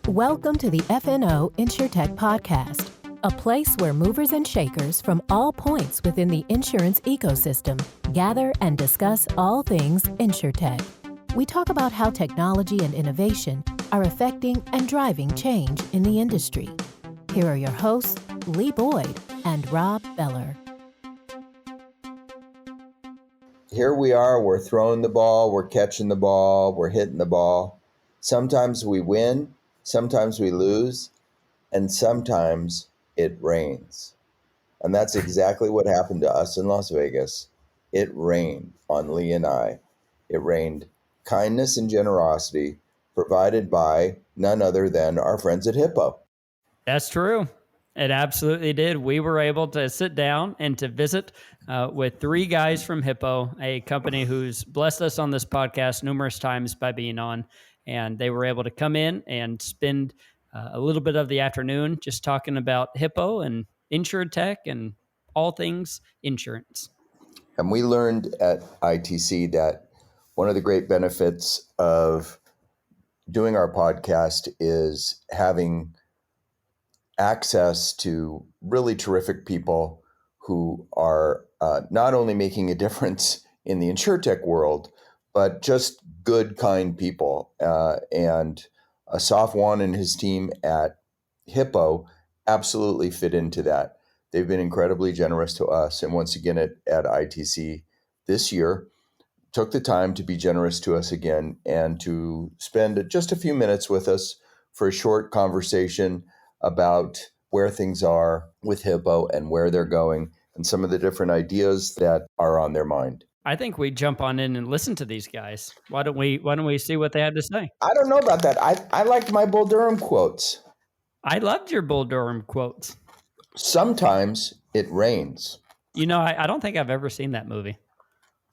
Welcome to the FNO InsureTech Podcast, a place where movers and shakers from all points within the insurance ecosystem gather and discuss all things InsureTech. We talk about how technology and innovation are affecting and driving change in the industry. Here are your hosts, Lee Boyd and Rob Beller. Here we are, we're throwing the ball, we're catching the ball, we're hitting the ball. Sometimes we win, sometimes we lose, and sometimes it rains. And that's exactly what happened to us in Las Vegas. It rained on Lee and I. It rained kindness and generosity provided by none other than our friends at Hippo. That's true. It absolutely did. We were able to sit down and to visit with three guys from Hippo, a company who's blessed us on this podcast numerous times by being on. And they were able to come in and spend a little bit of the afternoon just talking about Hippo and InsureTech and all things insurance. And we learned at ITC that one of the great benefits of doing our podcast is having access to really terrific people who are not only making a difference in the InsureTech world, but just good, kind people. And Assaf Wand and his team at Hippo absolutely fit into that. They've been incredibly generous to us. And once again at ITC this year, took the time to be generous to us again and to spend just a few minutes with us for a short conversation about where things are with Hippo and where they're going and some of the different ideas that are on their mind. I think we jump on in and listen to these guys. Why don't we see what they have to say? I don't know about that. I liked my Bull Durham quotes. I loved your Bull Durham quotes. Sometimes it rains. You know, I don't think I've ever seen that movie.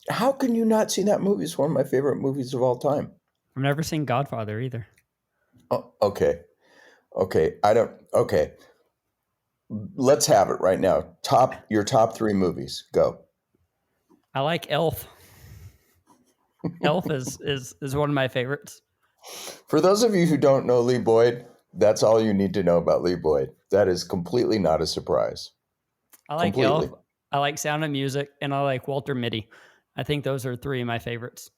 How can you not see that movie? It's one of my favorite movies of all time. I've never seen Godfather either. Oh, okay. Okay. Let's have it right now. Your top three movies. Go. I like Elf. Elf is one of my favorites. For those of you who don't know Lee Boyd, that's all you need to know about Lee Boyd. That is completely not a surprise. I like Elf. I like Sound of Music, and I like Walter Mitty. I think those are three of my favorites.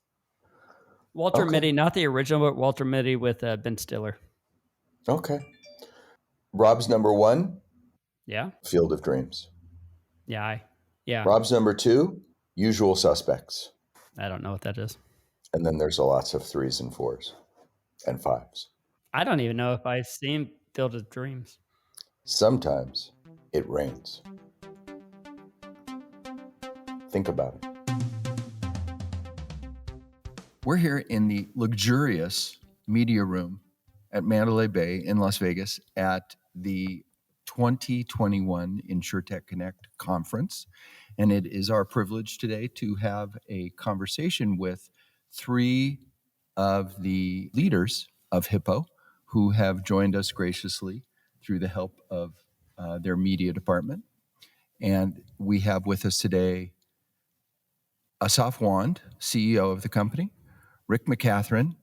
Walter Mitty, not the original, but Walter Mitty with Ben Stiller. Okay. Rob's number one. Yeah. Field of Dreams. Yeah. Rob's number two. Usual Suspects. I don't know what that is. And then there's lots of 3s and 4s and 5s. I don't even know if I've seen Field of Dreams. Sometimes it rains. Think about it. We're here in the luxurious media room at Mandalay Bay in Las Vegas at the 2021 InsureTech Connect conference. And it is our privilege today to have a conversation with three of the leaders of Hippo who have joined us graciously through the help of their media department. And we have with us today Assaf Wand, CEO of the company, Rick McCathron,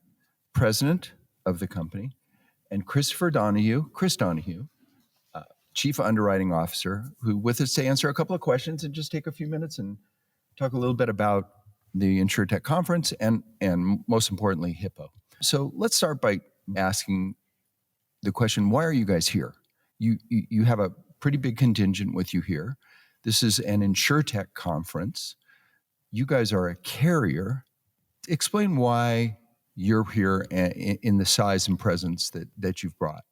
president of the company, and Chris Donahue, Chief Underwriting Officer, who with us to answer a couple of questions and just take a few minutes and talk a little bit about the InsureTech conference and most importantly, Hippo. So let's start by asking the question, why are you guys here? You have a pretty big contingent with you here. This is an InsureTech conference. You guys are a carrier. Explain why you're here in the size and presence that you've brought.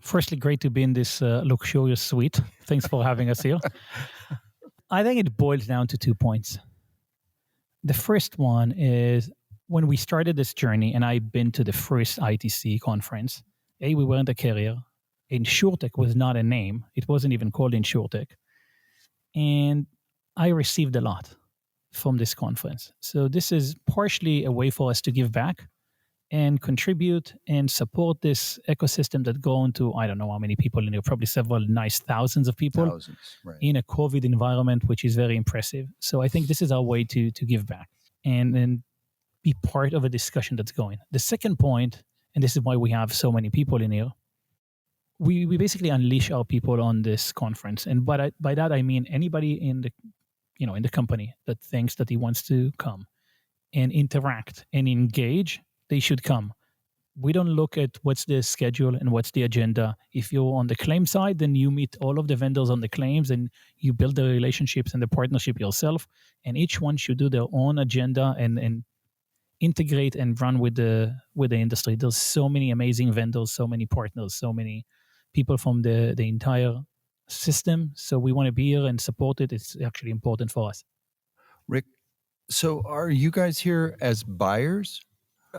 Firstly, great to be in this luxurious suite. Thanks for having us here. I think it boils down to 2 points. The first one is when we started this journey, and I've been to the first ITC conference, we weren't a carrier. InsureTech was not a name. It wasn't even called InsureTech. And I received a lot from this conference. So this is partially a way for us to give back and contribute and support this ecosystem that grown to, I don't know how many people in there, probably several nice thousands of people right. in a COVID environment, which is very impressive. So I think this is our way to give back and be part of a discussion that's going. The second point, and this is why we have so many people in here. We basically unleash our people on this conference, and by that I mean anybody in the company that thinks that he wants to come and interact and engage, they should come. We don't look at what's the schedule and what's the agenda. If you're on the claim side, then you meet all of the vendors on the claims and you build the relationships and the partnership yourself. And each one should do their own agenda and integrate and run with the industry. There's so many amazing vendors, so many partners, so many people from the entire system. So we want to be here and support it. It's actually important for us. Rick, so are you guys here as buyers?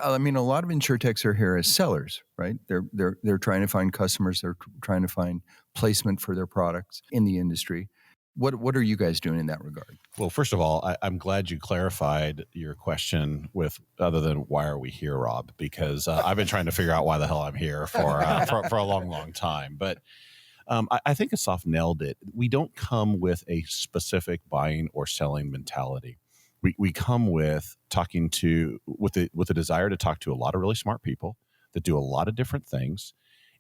I mean, a lot of InsureTechs are here as sellers, right? They're trying to find customers. They're trying to find placement for their products in the industry. What are you guys doing in that regard? Well, first of all, I'm glad you clarified your question with other than why are we here, Rob? Because I've been trying to figure out why the hell I'm here for a long, long time. But I think Assaf nailed it. We don't come with a specific buying or selling mentality. We come with with a desire to talk to a lot of really smart people that do a lot of different things.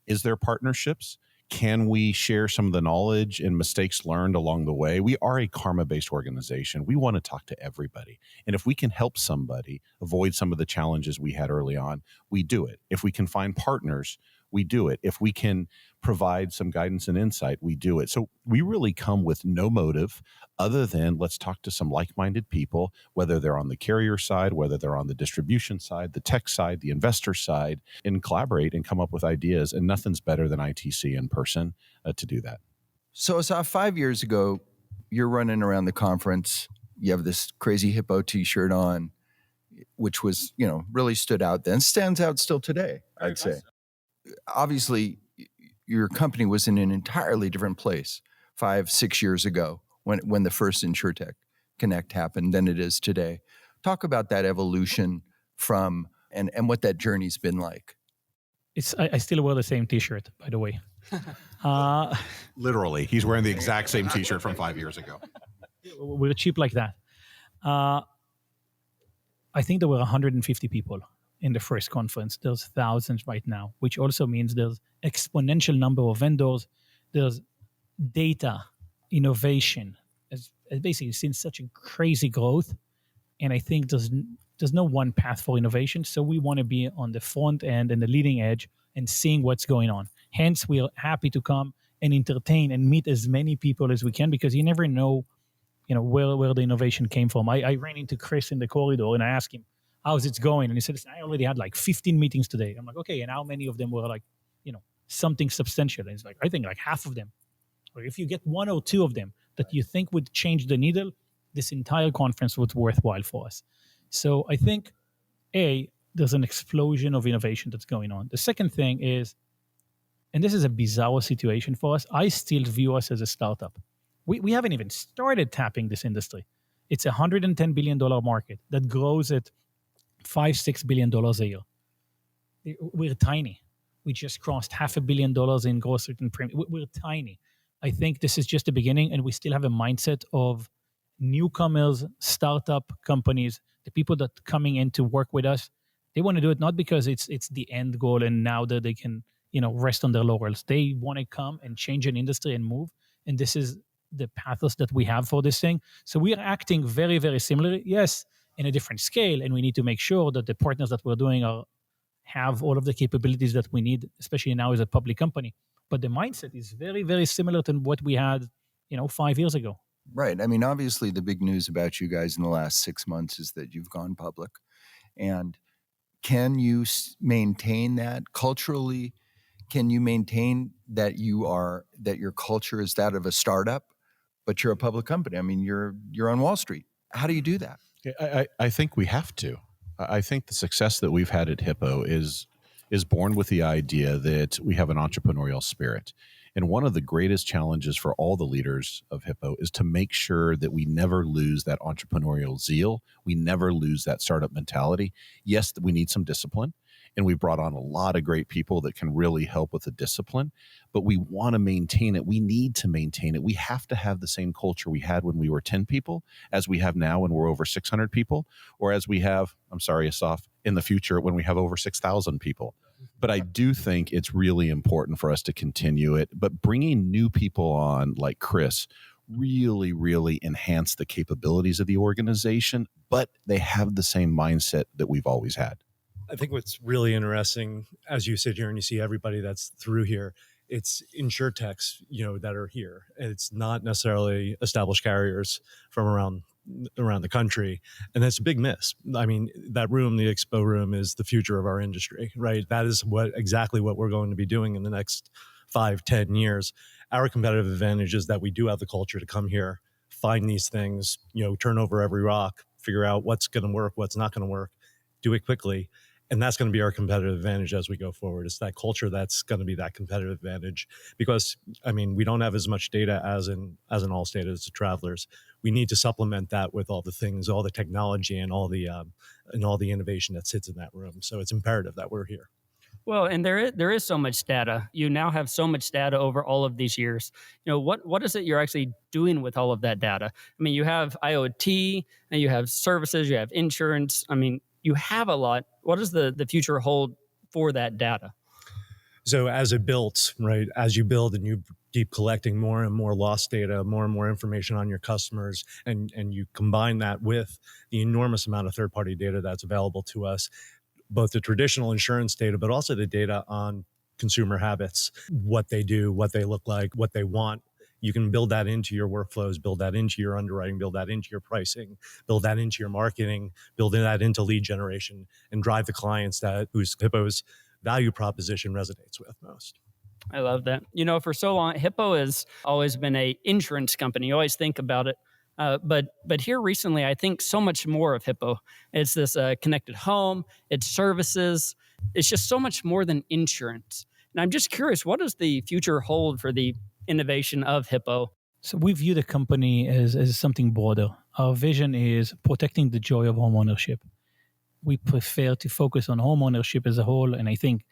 Is there partnerships? Can we share some of the knowledge and mistakes learned along the way? We are a karma-based organization. We want to talk to everybody. And if we can help somebody avoid some of the challenges we had early on, we do it. If we can find partners, we do it. If we can provide some guidance and insight, we do it. So we really come with no motive other than let's talk to some like-minded people, whether they're on the carrier side, whether they're on the distribution side, the tech side, the investor side, and collaborate and come up with ideas. And nothing's better than ITC in person to do that. So Assaf, 5 years ago, you're running around the conference. You have this crazy Hippo t-shirt on, which was, really stood out then, stands out still today, I'd say. Obviously, your company was in an entirely different place 5-6 years ago when the first InsureTech Connect happened than it is today. Talk about that evolution from and what that journey's been like. I still wear the same T-shirt, by the way. Literally, he's wearing the exact same T-shirt from 5 years ago. We're cheap like that. I think there were 150 people in the first conference. There's thousands right now, which also means there's exponential number of vendors. There's data, innovation. It's basically seen such a crazy growth. And I think there's no one path for innovation. So we want to be on the front end and the leading edge and seeing what's going on. Hence, we are happy to come and entertain and meet as many people as we can, because you never know, where the innovation came from. I ran into Chris in the corridor and I asked him, how's it going? And he said, I already had like 15 meetings today. I'm like, okay, and how many of them were like, something substantial? And he's like, I think like half of them. Or if you get one or two of them that you think would change the needle, this entire conference was worthwhile for us. So I think, there's an explosion of innovation that's going on. The second thing is, and this is a bizarre situation for us, I still view us as a startup. We haven't even started tapping this industry. It's a $110 billion market that grows at $5-6 billion a year. We're tiny. We just crossed $500 million in gross written premium. We're tiny. I think this is just the beginning, and we still have a mindset of newcomers, startup companies, the people that coming in to work with us. They want to do it not because it's the end goal and now that they can rest on their laurels. They want to come and change an industry and move, and this is the pathos that we have for this thing. So we are acting very, very similarly. Yes, in a different scale, and we need to make sure that the partners that we're doing have all of the capabilities that we need, especially now as a public company. But the mindset is very, very similar to what we had, 5 years ago. Right. I mean, obviously, the big news about you guys in the last 6 months is that you've gone public. And can you maintain that culturally? Can you maintain that your culture is that of a startup, but you're a public company? I mean, you're on Wall Street. How do you do that? I think we have to. I think the success that we've had at Hippo is born with the idea that we have an entrepreneurial spirit. And one of the greatest challenges for all the leaders of Hippo is to make sure that we never lose that entrepreneurial zeal. We never lose that startup mentality. Yes, we need some discipline. And we brought on a lot of great people that can really help with the discipline, but we want to maintain it. We need to maintain it. We have to have the same culture we had when we were 10 people as we have now when we're over 600 people, or as we have, I'm sorry, Assaf, in the future when we have over 6,000 people. But I do think it's really important for us to continue it. But bringing new people on like Chris really, really enhance the capabilities of the organization, but they have the same mindset that we've always had. I think what's really interesting, as you sit here and you see everybody that's through here, it's InsureTechs, that are here. It's not necessarily established carriers from around the country. And that's a big miss. I mean, that room, the expo room, is the future of our industry, right? That is exactly what we're going to be doing in the next 5-10 years. Our competitive advantage is that we do have the culture to come here, find these things, turn over every rock, figure out what's going to work, what's not going to work, do it quickly. And that's going to be our competitive advantage as we go forward. It's that culture that's going to be that competitive advantage, because, we don't have as much data as in Allstate as the Travelers. We need to supplement that with all the things, all the technology and all the innovation that sits in that room. So it's imperative that we're here. Well, and there is so much data. You now have so much data over all of these years. What is it you're actually doing with all of that data? You have IoT, and you have services, you have insurance. You have a lot. What does the future hold for that data? So as it builds, right, as you build and you keep collecting more and more loss data, more and more information on your customers, and you combine that with the enormous amount of third-party data that's available to us, both the traditional insurance data, but also the data on consumer habits, what they do, what they look like, what they want. You can build that into your workflows, build that into your underwriting, build that into your pricing, build that into your marketing, build that into lead generation, and drive the clients whose Hippo's value proposition resonates with most. I love that. For so long, Hippo has always been an insurance company. You always think about it. But here recently, I think so much more of Hippo. It's this connected home, it's services. It's just so much more than insurance. And I'm just curious, what does the future hold for the innovation of Hippo? So we view the company as something broader. Our vision is protecting the joy of homeownership. We prefer to focus on homeownership as a whole. And I think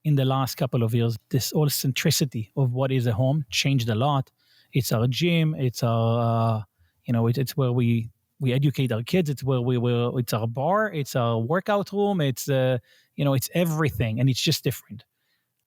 in the last couple of years, this whole centricity of what is a home changed a lot. It's our gym. It's our, it's where we educate our kids. It's where it's our bar. It's our workout room. It's, it's everything. And it's just different.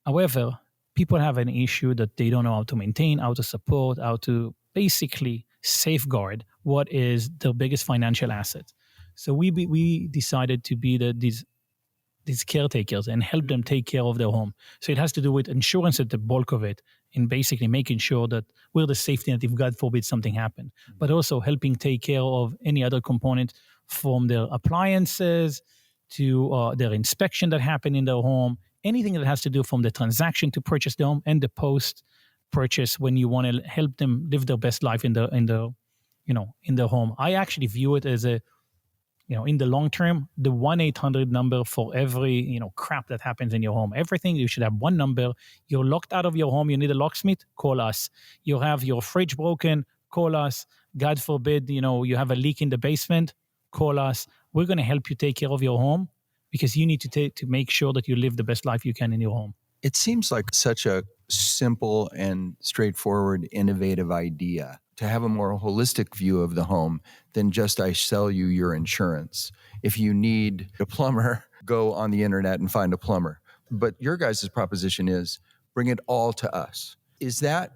However, people have an issue that they don't know how to maintain, how to support, how to basically safeguard what is their biggest financial asset. So we decided to be these caretakers and help them take care of their home. So it has to do with insurance at the bulk of it, and basically making sure that we're the safety net if God forbid something happened, but also helping take care of any other component, from their appliances to their inspection that happened in their home, anything that has to do from the transaction to purchase the home and the post-purchase when you want to help them live their best life in their home. I actually view it as in the long term, the 1-800 number for every, crap that happens in your home. Everything, you should have one number. You're locked out of your home, you need a locksmith, call us. You have your fridge broken, call us. God forbid, you have a leak in the basement, call us. We're going to help you take care of your home, because you need to make sure that you live the best life you can in your home. It seems like such a simple and straightforward, innovative idea to have a more holistic view of the home than just I sell you your insurance. If you need a plumber, go on the internet and find a plumber. But your guys' proposition is bring it all to us. Is that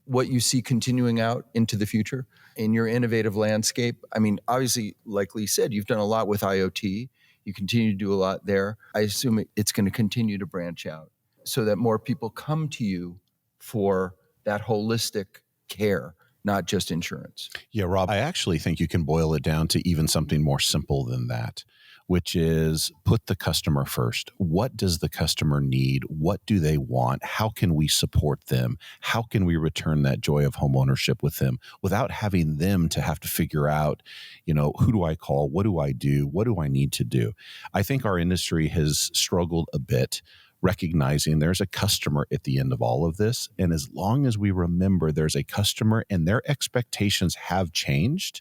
what you see continuing out into the future in your innovative landscape? Obviously, like Lee said, you've done a lot with IoT. You continue to do a lot there. I assume it's going to continue to branch out so that more people come to you for that holistic care, not just insurance. Yeah, Rob, I actually think you can boil it down to even something more simple than that, which is put the customer first. What does the customer need? What do they want? How can we support them? How can we return that joy of home ownership with them without having them to have to figure out, who do I call? What do I do? What do I need to do? I think our industry has struggled a bit recognizing there's a customer at the end of all of this. And as long as we remember there's a customer and their expectations have changed,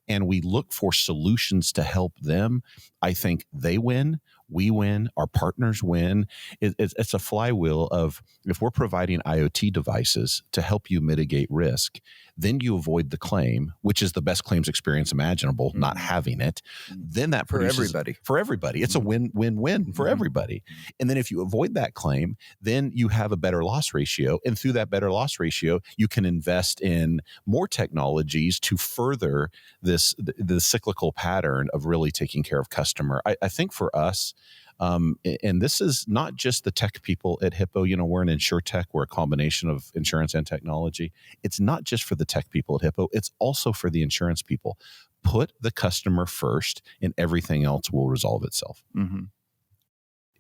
and we look for solutions to help them, I think they win, we win, our partners win. It's a flywheel of, if we're providing IoT devices to help you mitigate risk, then you avoid the claim, which is the best claims experience imaginable, not having it. Then that produces for everybody. It's a win-win-win for everybody. And then if you avoid that claim, then you have a better loss ratio. And through that better loss ratio, you can invest in more technologies to further the cyclical pattern of really taking care of customer. I think for us, and this is not just the tech people at Hippo. We're an InsureTech. We're a combination of insurance and technology. It's not just for the tech people at Hippo. It's also for the insurance people. Put the customer first, and everything else will resolve itself. Mm-hmm.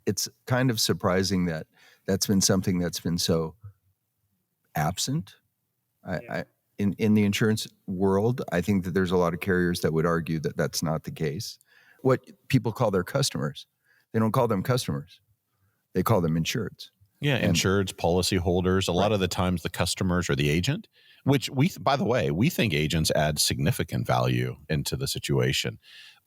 It's kind of surprising that that's been something that's been so absent. In the insurance world, I think that there's a lot of carriers that would argue that that's not the case. What people call their customers, they don't call them customers. They call them insureds. Yeah, insureds, policyholders. A lot of the times the customers are the agent, which by the way, we think agents add significant value into the situation.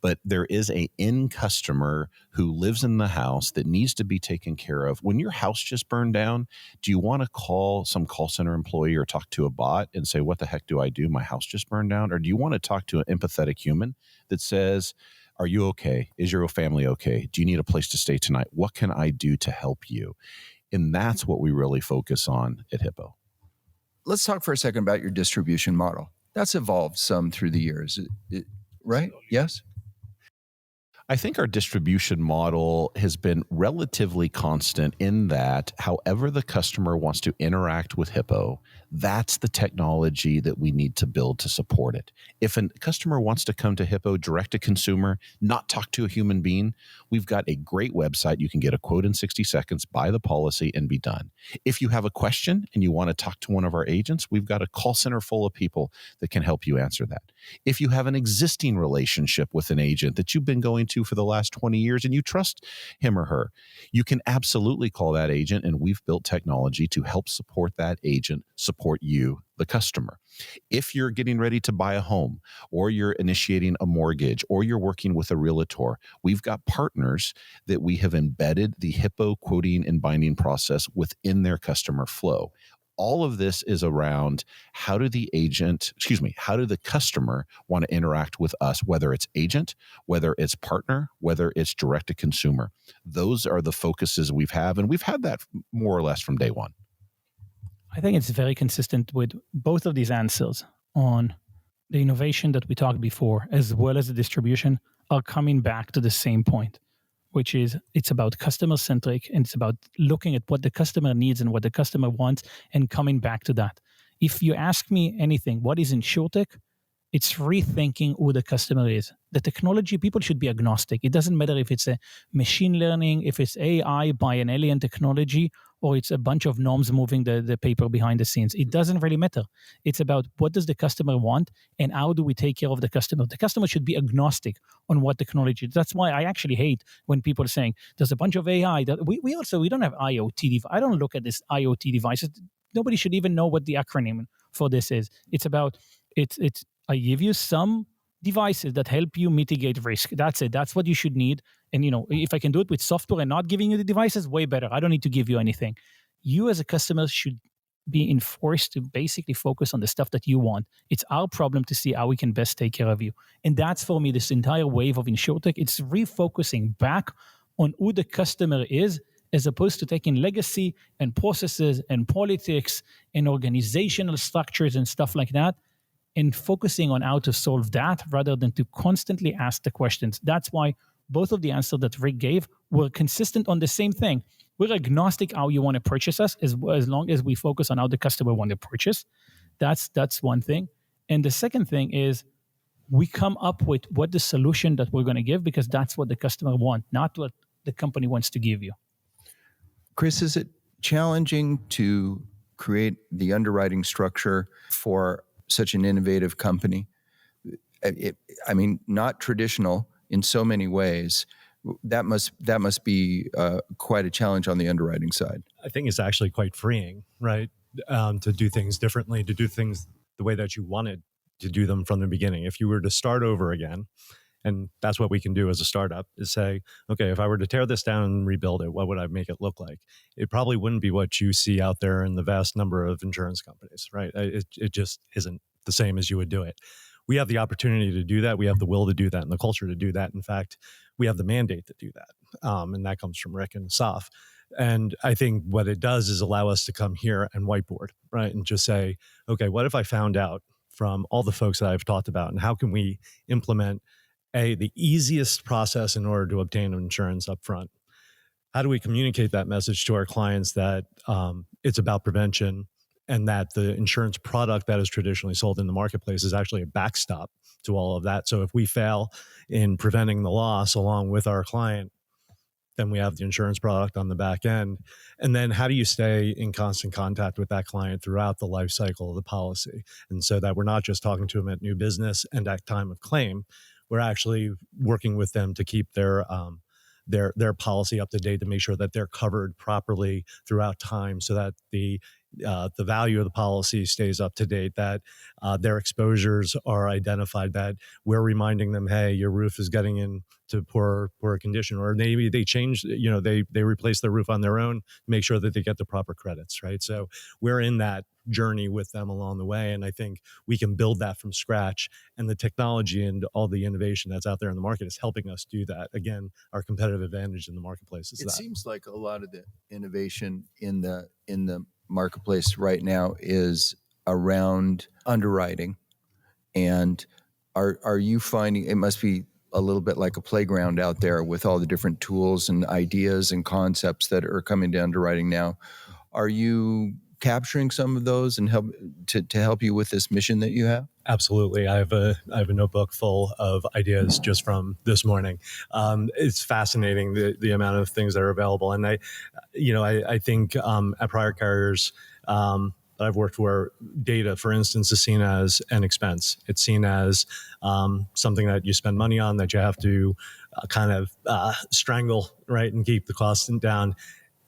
But there is an end customer who lives in the house that needs to be taken care of. When your house just burned down, do you want to call some call center employee or talk to a bot and say, what the heck do I do? My house just burned down. Or do you want to talk to an empathetic human that says, are you okay? Is your family okay? Do you need a place to stay tonight? What can I do to help you? And that's what we really focus on at Hippo. Let's talk for a second about your distribution model. That's evolved some through the years, right? Yes? I think our distribution model has been relatively constant in that however the customer wants to interact with Hippo, that's the technology that we need to build to support it. If a customer wants to come to Hippo direct to consumer, not talk to a human being, we've got a great website. You can get a quote in 60 seconds, buy the policy, and be done. If you have a question and you want to talk to one of our agents, we've got a call center full of people that can help you answer that. If you have an existing relationship with an agent that you've been going to for the last 20 years and you trust him or her, you can absolutely call that agent, and we've built technology to help support that agent, support you, the customer. If you're getting ready to buy a home, or you're initiating a mortgage, or you're working with a realtor, we've got partners that we have embedded the Hippo quoting and binding process within their customer flow. All of this is around how do the customer want to interact with us, whether it's agent, whether it's partner, whether it's direct to consumer. Those are the focuses we've had, and we've had that more or less from day one. I think it's very consistent with both of these answers on the innovation that we talked before, as well as the distribution, are coming back to the same point, which is it's about customer-centric, and it's about looking at what the customer needs and what the customer wants and coming back to that. If you ask me anything, what is InsureTech? It's rethinking who the customer is. The technology, people should be agnostic. It doesn't matter if it's a machine learning, if it's AI by an alien technology, or it's a bunch of gnomes moving the paper behind the scenes. It doesn't really matter. It's about what does the customer want and how do we take care of the customer. The customer should be agnostic on what technology. That's why I actually hate when people are saying there's a bunch of AI. That we don't have IoT. I don't look at this IoT devices. Nobody should even know what the acronym for this is. It's about it's I give you some devices that help you mitigate risk. That's it. That's what you should need. And, if I can do it with software and not giving you the devices, way better. I don't need to give you anything. You as a customer should be enforced to basically focus on the stuff that you want. It's our problem to see how we can best take care of you. And that's, for me, this entire wave of InsureTech. It's refocusing back on who the customer is, as opposed to taking legacy and processes and politics and organizational structures and stuff like that, and focusing on how to solve that rather than to constantly ask the questions. That's why both of the answers that Rick gave were consistent on the same thing. We're agnostic how you want to purchase us as long as we focus on how the customer want to purchase. That's one thing. And the second thing is we come up with what the solution that we're going to give, because that's what the customer wants, not what the company wants to give you. Chris, is it challenging to create the underwriting structure for such an innovative company? Not traditional in so many ways. That must be quite a challenge on the underwriting side. I think it's actually quite freeing, right? To do things differently, to do things the way that you wanted to do them from the beginning. If you were to start over again And that's what we can do as a startup, is say, okay, if I were to tear this down and rebuild it, what would I make it look like? It probably wouldn't be what you see out there in the vast number of insurance companies, right? It just isn't the same as you would do it. We have the opportunity to do that. We have the will to do that and the culture to do that. In fact, we have the mandate to do that. And that comes from Rick and Assaf. And I think what it does is allow us to come here and whiteboard, right? And just say, okay, what if I found out from all the folks that I've talked about, and how can we implement the easiest process in order to obtain insurance up front? How do we communicate that message to our clients that it's about prevention, and that the insurance product that is traditionally sold in the marketplace is actually a backstop to all of that? So if we fail in preventing the loss along with our client, then we have the insurance product on the back end. And then how do you stay in constant contact with that client throughout the life cycle of the policy? And so that we're not just talking to them at new business and at time of claim, we're actually working with them to keep their policy up to date, to make sure that they're covered properly throughout time, so that the value of the policy stays up to date, that their exposures are identified, that we're reminding them, hey, your roof is getting into poor condition, or maybe they change, they replace their roof on their own, make sure that they get the proper credits, right? So we're in that journey with them along the way. And I think we can build that from scratch. And the technology and all the innovation that's out there in the market is helping us do that. Again, our competitive advantage in the marketplace is It that. seems like a lot of the innovation in the marketplace right now is around underwriting. And are you finding it must be a little bit like a playground out there with all the different tools and ideas and concepts that are coming to underwriting now? Are you capturing some of those and help you with this mission that you have? Absolutely. I have a notebook full of ideas just from this morning. It's fascinating, the amount of things that are available. And I think at prior carriers that I've worked where data, for instance, is seen as an expense. It's seen as something that you spend money on, that you have to kind of strangle, right, and keep the costs down.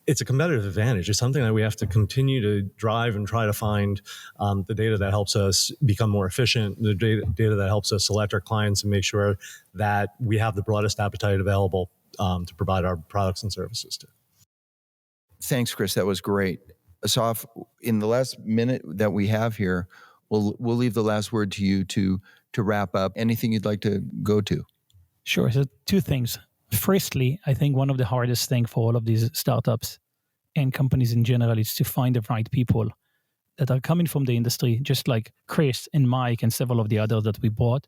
It's a competitive advantage. It's something that we have to continue to drive and try to find the data that helps us become more efficient, the data that helps us select our clients and make sure that we have the broadest appetite available to provide our products and services to. Thanks, Chris. That was great. Assaf, in the last minute that we have here, we'll leave the last word to you to wrap up. Anything you'd like to go to? Sure. So two things. Firstly, I think one of the hardest things for all of these startups and companies in general is to find the right people that are coming from the industry, just like Chris and Mike and several of the others that we bought,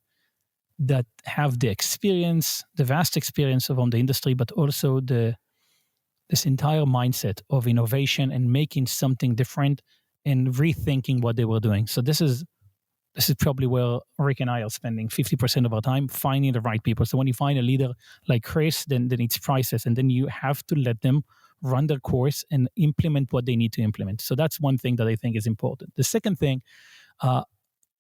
that have the experience, the vast experience from the industry, but also this entire mindset of innovation and making something different and rethinking what they were doing. So this is probably where Rick and I are spending 50% of our time, finding the right people. So when you find a leader like Chris, then it's priceless. And then you have to let them run their course and implement what they need to implement. So that's one thing that I think is important. The second thing, we're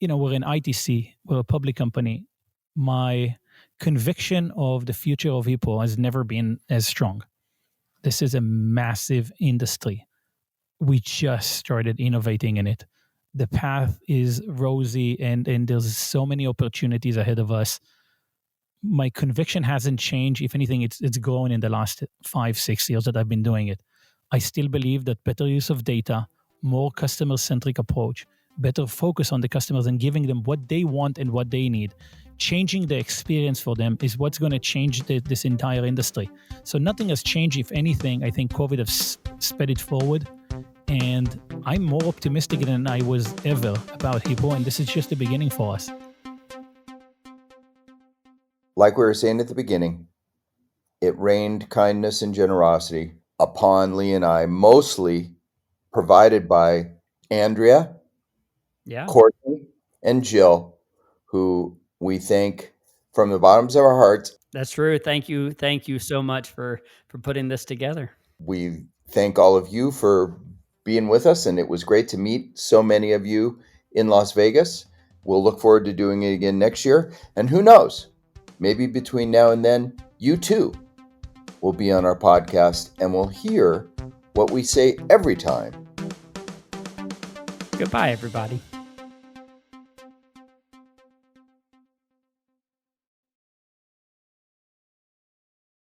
in ITC, we're a public company. My conviction of the future of Hippo has never been as strong. This is a massive industry. We just started innovating in it. The path is rosy and there's so many opportunities ahead of us. My conviction hasn't changed. If anything, it's grown in the last 5-6 years that I've been doing it. I still believe that better use of data, more customer-centric approach, better focus on the customers and giving them what they want and what they need, changing the experience for them is what's going to change this entire industry. So nothing has changed. If anything, I think COVID has sped it forward. And I'm more optimistic than I was ever about Hippo, and this is just the beginning for us. Like we were saying at the beginning, it rained kindness and generosity upon Lee and I, mostly provided by Andrea, Courtney, and Jill, who we thank from the bottoms of our hearts. That's true. Thank you so much for putting this together. We thank all of you for being with us, and it was great to meet so many of you in Las Vegas. We'll look forward to doing it again next year. And who knows, maybe between now and then, you too will be on our podcast and will hear what we say every time. Goodbye, everybody.